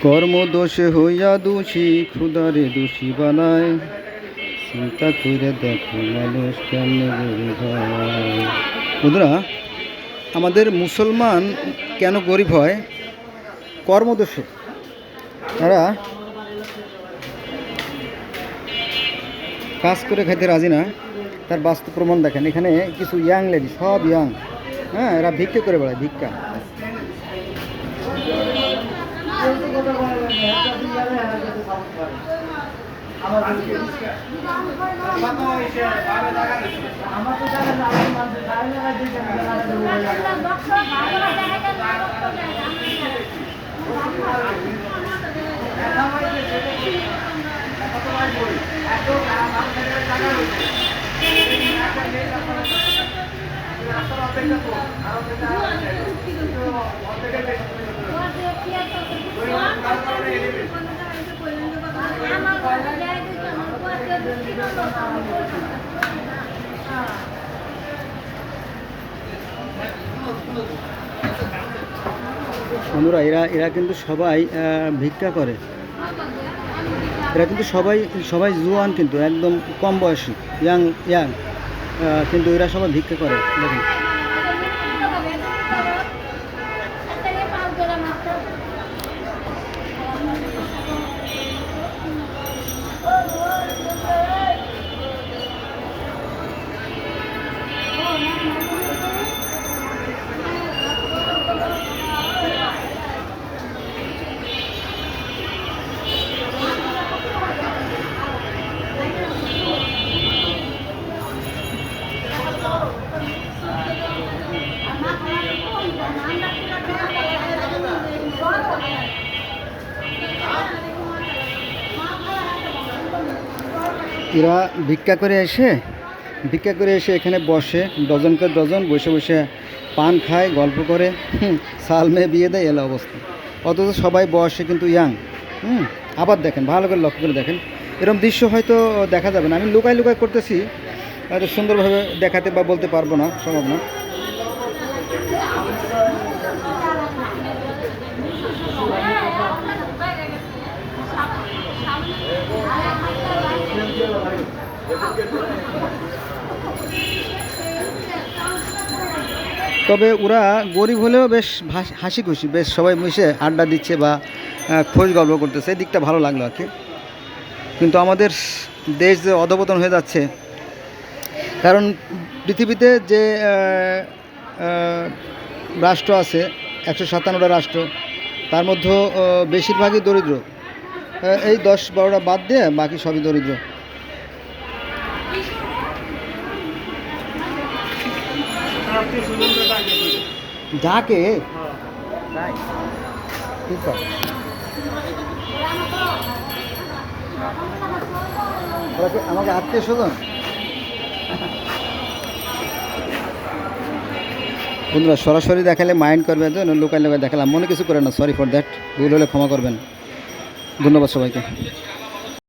কর্মদোষে হইয়া দোষী ক্ষুধারে দোষী বানায়, চিন্তা করে দেখো মানুষ কেমনে গরিব হয়। বন্ধুরা, আমাদের মুসলমান কেন গরিব হয়? কর্মদোষে। তারা কাজ করে খাইতে রাজি না। তার বাস্তব প্রমাণ দেখেন, এখানে কিছু ইয়াং লেডি, সব ইয়াং, হ্যাঁ, এরা ভিক্ষা করে বেড়ায়, ভিক্ষা। বন্ধুরা, এরা কিন্তু সবাই ভিক্ষা করে। এরা কিন্তু সবাই জোয়ান, কিন্তু একদম কম বয়সী, ইয়াং, কিন্তু এরা সবাই ভিক্ষা করে। দেখুন, এরা ভিক্ষা করে এসে এখানে বসে, ডজনকে ডজন বসে বসে পান খায়, গল্প করে, সাল মেয়ে বিয়ে দেয়, এলা অবস্থা। অথচ সবাই বয়সে কিন্তু ইয়াং। আবার দেখেন, ভালো করে লক্ষ্য করে দেখেন, এরকম দৃশ্য হয়তো দেখা যাবে না। আমি লুকাই করতেছি, হয়তো সুন্দরভাবে দেখাতে বা বলতে পারবো না, সম্ভব না। তবে ওরা গরিব হলেও বেশ হাসি খুশি, বেশ সবাই মিশে আড্ডা দিচ্ছে বা খোঁজ গল্প করতেছে, এই দিকটা ভালো লাগলো আর কি। কিন্তু আমাদের দেশ যে অধপতন হয়ে যাচ্ছে, কারণ পৃথিবীতে যে রাষ্ট্র আছে 157টা রাষ্ট্র, তার মধ্যে বেশিরভাগই দরিদ্র। এই 10-12টা বাদ দিয়ে বাকি সবই দরিদ্র। যাকে আমাকে আত্মীয় স্বজন। বন্ধুরা, সরাসরি দেখালে মাইন্ড করবেন, তো লোকাল দেখালাম, মনে কিছু করে না, সরি ফর দ্যাট, ভুল হলে ক্ষমা করবেন। ধন্যবাদ সবাইকে।